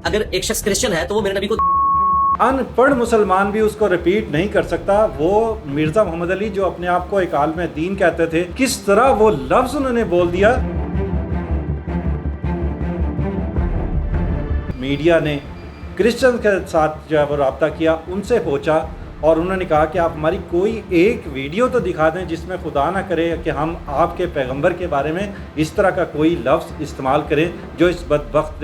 अगर एक शख्स क्रिश्चियन है तो वो मेरे नबी को अनपढ़ मुसलमान भी उसको रिपीट नहीं कर सकता। वो मिर्जा मोहम्मद अली जो अपने आप को एक आलिम दीन कहते थे, किस तरह वो लफ्ज उन्होंने बोल दिया। मीडिया ने क्रिश्चियन के साथ जो है वो रब्ता किया, उनसे पूछा और उन्होंने कहा कि आप हमारी कोई एक वीडियो तो दिखा दें जिसमें खुदा ना करे कि हम आपके पैगंबर के बारे में इस तरह का कोई लफ्ज़ इस्तेमाल करें जो इस बदबख्त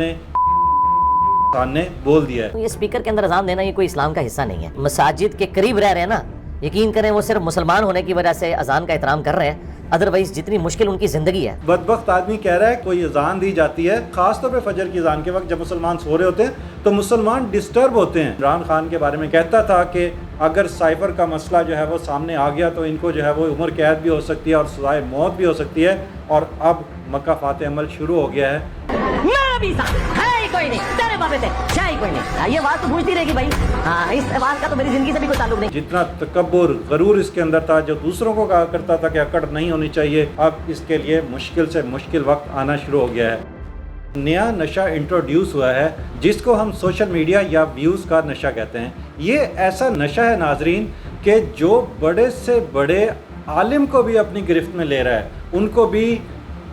ने बोल दिया है। ये स्पीकर के अंदर अजान देना ये कोई इस्लाम का हिस्सा नहीं है। मसाजिद के करीब रह रहे हैं ना, यकीन करें वो सिर्फ मुसलमान होने की वजह से अजान का एहतराम कर रहे हैं, अदरवाइज जितनी मुश्किल उनकी ज़िंदगी है। बदबख्त आदमी कह रहा है कोई अजान दी जाती है, ख़ास तौर पे फजर की अजान के वक्त जब मुसलमान सो रहे होते हैं तो मुसलमान डिस्टर्ब होते हैं। इमरान खान के बारे में कहता था कि अगर साइफर का मसला जो है वो सामने आ गया तो इनको जो है वो उम्र कैद भी हो सकती है और सज़ाए मौत भी हो सकती है। और अब मक्का फाते अमल शुरू हो गया है। कोई नहीं, तेरे बाबे से कोई नहीं, ये बात तो पूछती रहेगी भाई। हाँ, इस बात का तो मेरी जिंदगी से भी कोई ताल्लुक नहीं। जितना तकब्बुर गरूर इसके अंदर था, जो दूसरों को कहा करता था कि अकड़ नहीं होनी चाहिए, अब इसके लिए मुश्किल से मुश्किल वक्त आना शुरू हो गया है। नया नशा इंट्रोड्यूस हुआ है जिसको हम सोशल मीडिया या व्यूज़ का नशा कहते हैं। ये ऐसा नशा है नाजरीन कि जो बड़े से बड़े आलिम को भी अपनी गिरफ्त में ले रहा है, उनको भी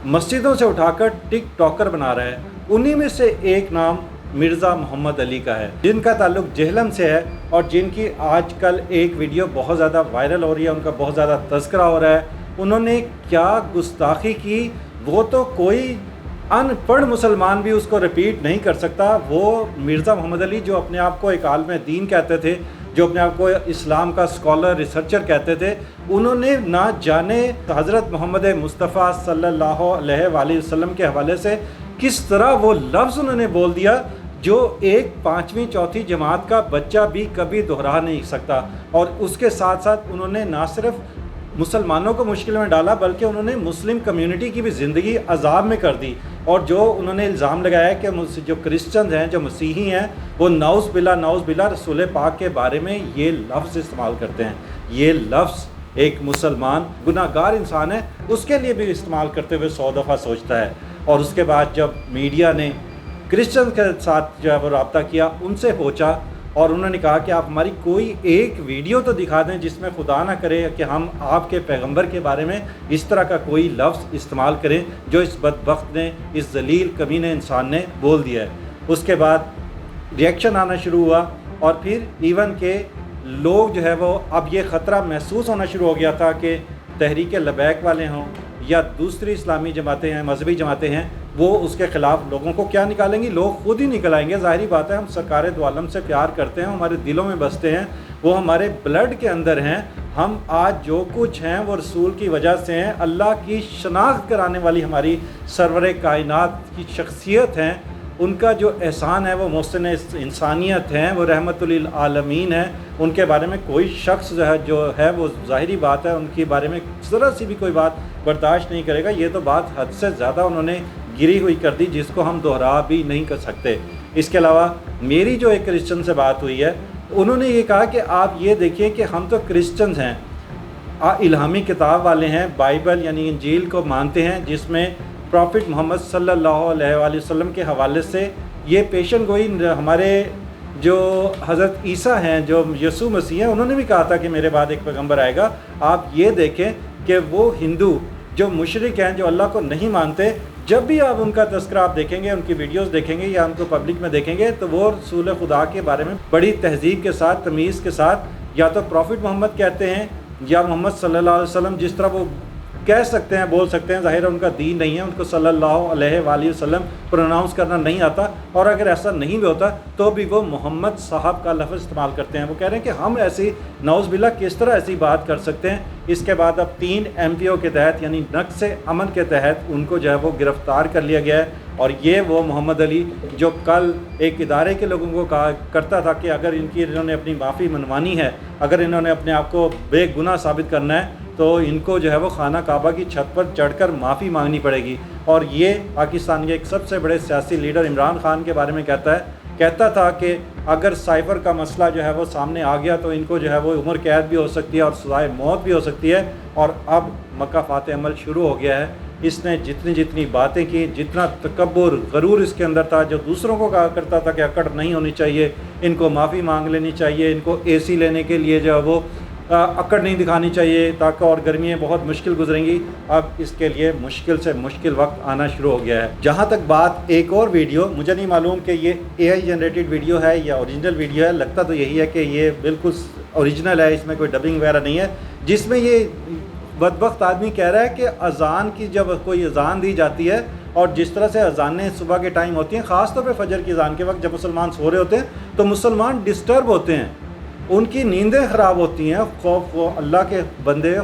मस्जिदों से उठाकर टिक टॉकर बना रहा है। उन्हीं में से एक नाम मिर्ज़ा मोहम्मद अली का है, जिनका ताल्लुक जेहलम से है और जिनकी आजकल एक वीडियो बहुत ज़्यादा वायरल हो रही है, उनका बहुत ज़्यादा तज़किरा हो रहा है। उन्होंने क्या गुस्ताखी की, वो तो कोई अनपढ़ मुसलमान भी उसको रिपीट नहीं कर सकता। वो मिर्ज़ा मोहम्मद अली जो अपने आप को एक आलिम दीन कहते थे, जो अपने आप को इस्लाम का स्कॉलर रिसर्चर कहते थे, उन्होंने ना जाने हज़रत मोहम्मद मुस्तफ़ा सल्लल्लाहु अलैहि वसल्लम के हवाले से किस तरह वो लफ्ज़ उन्होंने बोल दिया जो एक 5वीं 4थी जमात का बच्चा भी कभी दोहरा नहीं सकता। और उसके साथ साथ उन्होंने ना सिर्फ मुसलमानों को मुश्किल में डाला बल्कि उन्होंने मुस्लिम कम्युनिटी की भी ज़िंदगी अजाब में कर दी। और जो उन्होंने इल्ज़ाम लगाया कि जो क्रिश्चियन हैं, जो मसीही हैं, वो नाउज़ बिल्ला रसूल पाक के बारे में ये लफ्ज़ इस्तेमाल करते हैं। ये लफ्ज़ एक मुसलमान गुनाहगार इंसान है उसके लिए भी इस्तेमाल करते हुए 100 दफ़ा सोचता है। और उसके बाद जब मीडिया ने क्रिश्चियन के साथ जो है वो रब्ता किया, उनसे पूछा और उन्होंने कहा कि आप हमारी कोई एक वीडियो तो दिखा दें जिसमें खुदा ना करे कि हम आपके पैगंबर के बारे में इस तरह का कोई लफ्ज़ इस्तेमाल करें जो इस बदबख्त ने, इस जलील कमीने इंसान ने बोल दिया है। उसके बाद रिएक्शन आना शुरू हुआ और फिर इवन के लोग जो है वो अब ये ख़तरा महसूस होना शुरू हो गया था कि तहरीक लबैक वाले हों या दूसरी इस्लामी जमातें हैं, मजहबी जमातें हैं, वो उसके ख़िलाफ़ लोगों को क्या निकालेंगी, लोग खुद ही निकल आएंगे। ज़ाहिरी बात है, हम सरकार दो आलम से प्यार करते हैं, हमारे दिलों में बसते हैं, वो हमारे ब्लड के अंदर हैं। हम आज जो कुछ हैं वो रसूल की वजह से हैं। अल्लाह की शनाख्त कराने वाली हमारी सरवर कायनात की शख्सियत हैं, उनका जो एहसान है वो मोहसिन इंसानियत हैं, वो रहमतुल आलमीन है। उनके बारे में कोई शख्स जो है वो ज़ाहिरी बात है उनके बारे में ज़रा सी भी कोई बात बर्दाश्त नहीं करेगा। ये तो बात हद से ज़्यादा उन्होंने गिरी हुई कर दी जिसको हम दोहरा भी नहीं कर सकते। इसके अलावा मेरी जो एक क्रिश्चियन से बात हुई है, उन्होंने ये कहा कि आप ये देखिए कि हम तो क्रिश्चियंस हैं, इल्हामी किताब वाले हैं, बाइबल यानी इंजील को मानते हैं जिसमें प्रॉफिट मोहम्मद सल्लल्लाहु अलैहि वसल्लम के हवाले से ये पेशन गोई हमारे जो हज़रत ईसा हैं, जो यसू मसीह हैं, उन्होंने भी कहा था कि मेरे बाद एक पैगंबर आएगा। आप ये देखें कि वो हिंदू जो मुशरिक हैं, जो अल्लाह को नहीं मानते, जब भी आप उनका तज़किरा आप देखेंगे, उनकी वीडियोस देखेंगे या उनको पब्लिक में देखेंगे, तो वो रसूल खुदा के बारे में बड़ी तहज़ीब के साथ, तमीज़ के साथ या तो प्रॉफिट मोहम्मद कहते हैं या मोहम्मद सल्लल्लाहु अलैहि वसल्लम, जिस तरह वो कह सकते हैं, बोल सकते हैं। ज़ाहिर है उनका दीन नहीं है, उनको सल्लल्लाहु अलैहि वसल्लम प्रोनाउंस करना नहीं आता, और अगर ऐसा नहीं भी होता तो भी वो मोहम्मद साहब का लफ्ज़ इस्तेमाल करते हैं। वो कह रहे हैं कि हम ऐसी नाउज़ बिल्ला किस तरह ऐसी बात कर सकते हैं। इसके बाद अब 3 MPO के तहत यानी नक्स अमन के तहत उनको जो है वो गिरफ़्तार कर लिया गया है। और ये वो मोहम्मद अली जो कल एक इदारे के लोगों को कहा करता था कि अगर इन्होंने अपनी माफ़ी मनवानी है, अगर इन्होंने अपने आप को बेगुनाह साबित करना है, तो इनको जो है वो खाना काबा की छत पर चढ़कर माफ़ी मांगनी पड़ेगी। और ये पाकिस्तान के एक सबसे बड़े सियासी लीडर इमरान खान के बारे में कहता था कि अगर साइफर का मसला जो है वो सामने आ गया तो इनको जो है वो उम्र कैद भी हो सकती है और सज़ाए मौत भी हो सकती है। और अब मक्का फाते अमल शुरू हो गया है। اس نے جتنی جتنی باتیں کی, جتنا تکبر غرور اس کے اندر تھا, جو دوسروں کو کہا کرتا تھا کہ اکڑ نہیں ہونی چاہیے, ان کو معافی مانگ لینی چاہیے, ان کو اے سی لینے کے لیے جو ہے وہ اکڑ نہیں دکھانی چاہیے تاکہ اور گرمیاں بہت مشکل گزریں گی, اب اس کے لیے مشکل سے مشکل وقت آنا شروع ہو گیا ہے. جہاں تک بات ایک اور ویڈیو, مجھے نہیں معلوم کہ یہ اے آئی جنریٹڈ ویڈیو ہے یا اوریجنل ویڈیو ہے, لگتا تو یہی ہے کہ یہ بالکل اوریجنل ہے, اس میں کوئی ڈبنگ وغیرہ نہیں ہے, جس میں یہ بدبخت آدمی کہہ رہا ہے کہ اذان کی جب کوئی اذان دی جاتی ہے اور جس طرح سے اذانیں صبح کے ٹائم ہوتی ہیں, خاص طور پہ فجر کی اذان کے وقت جب مسلمان سو رہے ہوتے ہیں تو مسلمان ڈسٹرب ہوتے ہیں, ان کی نیندیں خراب ہوتی ہیں. خوف و اللہ کے بندے,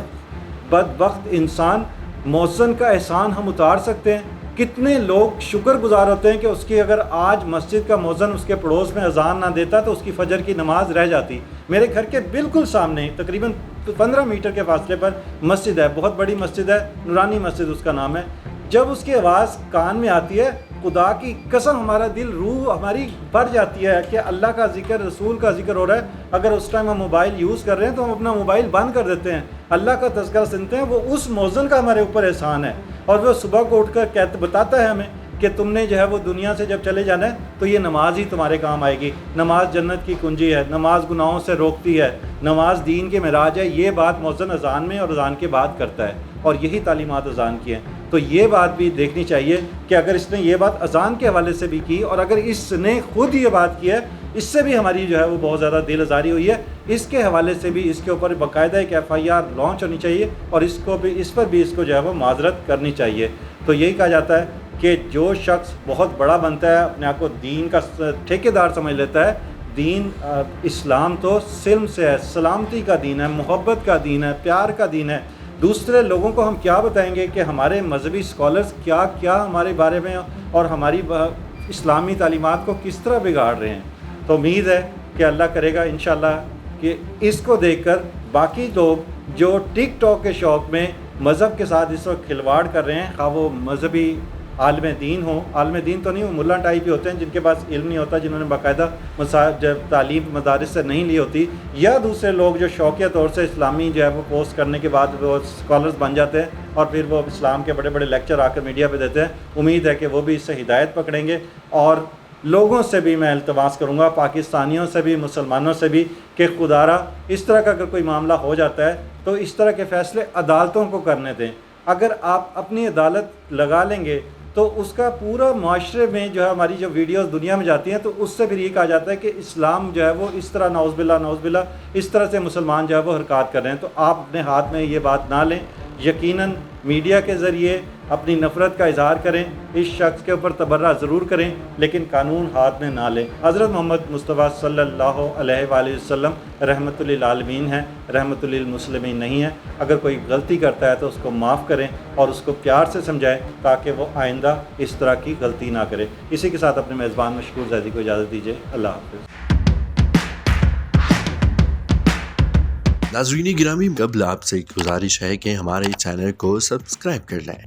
بدبخت انسان, مؤذن کا احسان ہم اتار سکتے ہیں. کتنے لوگ شکر گزار ہوتے ہیں کہ اس کی اگر آج مسجد کا مؤذن اس کے پڑوس میں اذان نہ دیتا تو اس کی فجر کی نماز رہ جاتی. میرے گھر کے بالکل سامنے تقریباً 15 میٹر کے فاصلے پر مسجد ہے, بہت بڑی مسجد ہے, نورانی مسجد اس کا نام ہے. جب اس کی آواز کان میں آتی ہے, خدا کی قسم ہمارا دل, روح ہماری بھر جاتی ہے کہ اللہ کا ذکر, رسول کا ذکر ہو رہا ہے. اگر اس ٹائم ہم موبائل یوز کر رہے ہیں تو ہم اپنا موبائل بند کر دیتے ہیں, اللہ کا تذکرہ سنتے ہیں. وہ اس مؤذن کا ہمارے اوپر احسان ہے, اور وہ صبح کو اٹھ کر بتاتا ہے ہمیں کہ تم نے جو ہے وہ دنیا سے جب چلے جانا ہے تو یہ نماز ہی تمہارے کام آئے گی. نماز جنت کی کنجی ہے, نماز گناہوں سے روکتی ہے, نماز دین کے معراج ہے. یہ بات مؤذن اذان میں اور اذان کے بعد کرتا ہے, اور یہی تعلیمات اذان کی ہیں. تو یہ بات بھی دیکھنی چاہیے کہ اگر اس نے یہ بات اذان کے حوالے سے بھی کی, اور اگر اس نے خود یہ بات کی ہے, اس سے بھی ہماری جو ہے وہ بہت زیادہ دل آزاری ہوئی ہے. اس کے حوالے سے بھی اس کے اوپر باقاعدہ ایک FIR لانچ ہونی چاہیے, اور اس پر بھی اس کو جو ہے وہ معذرت کرنی چاہیے. تو یہی کہا جاتا ہے کہ جو شخص بہت بڑا بنتا ہے, اپنے آپ کو دین کا ٹھیکیدار سمجھ لیتا ہے, دین اسلام تو سلم سے ہے, سلامتی کا دین ہے, محبت کا دین ہے, پیار کا دین ہے. دوسرے لوگوں کو ہم کیا بتائیں گے کہ ہمارے مذہبی اسکالرز کیا کیا ہمارے بارے میں اور ہماری اسلامی تعلیمات کو کس طرح بگاڑ رہے ہیں. تو امید ہے کہ اللہ کرے گا انشاءاللہ کہ اس کو دیکھ کر باقی لوگ جو ٹک ٹاک کے شوق میں مذہب کے ساتھ اس وقت کھلواڑ کر رہے ہیں, خواہ وہ مذہبی عالم دین ہوں, عالم دین تو نہیں, وہ ملا ٹائپ ہی ہوتے ہیں جن کے پاس علم نہیں ہوتا, جنہوں نے باقاعدہ جب تعلیم مدارس سے نہیں لی ہوتی, یا دوسرے لوگ جو شوقیہ طور سے اسلامی جو ہے وہ پوسٹ کرنے کے بعد وہ اسکالرز بن جاتے ہیں اور پھر وہ اسلام کے بڑے بڑے لیکچر آ کر میڈیا پہ دیتے ہیں. امید ہے کہ وہ بھی اس سے ہدایت پکڑیں گے. اور لوگوں سے بھی میں التماس کروں گا, پاکستانیوں سے بھی, مسلمانوں سے بھی, کہ خدارا اس طرح کا اگر کوئی معاملہ ہو جاتا ہے تو اس طرح کے فیصلے عدالتوں کو کرنے دیں. اگر آپ اپنی عدالت لگا لیں گے تو اس کا پورا معاشرے میں جو ہے ہماری جو ویڈیوز دنیا میں جاتی ہیں تو اس سے پھر یہ کہا جاتا ہے کہ اسلام جو ہے وہ اس طرح نعوذ باللہ اس طرح سے مسلمان جو ہے وہ حرکات کر رہے ہیں. تو آپ اپنے ہاتھ میں یہ بات نہ لیں. یقیناً میڈیا کے ذریعے اپنی نفرت کا اظہار کریں, اس شخص کے اوپر تبرہ ضرور کریں, لیکن قانون ہاتھ میں نہ لیں. حضرت محمد مصطفیٰ صلی اللہ علیہ وآلہ وسلم رحمت للعالمین ہیں, رحمت للمسلمین نہیں ہیں. اگر کوئی غلطی کرتا ہے تو اس کو معاف کریں اور اس کو پیار سے سمجھائیں تاکہ وہ آئندہ اس طرح کی غلطی نہ کرے. اسی کے ساتھ اپنے میزبان مشکور زیدی کو اجازت دیجیے. اللہ حافظ. ناظرین گرامی، قبل آپ سے ایک گزارش ہے کہ ہمارے چینل کو سبسکرائب کر لیں.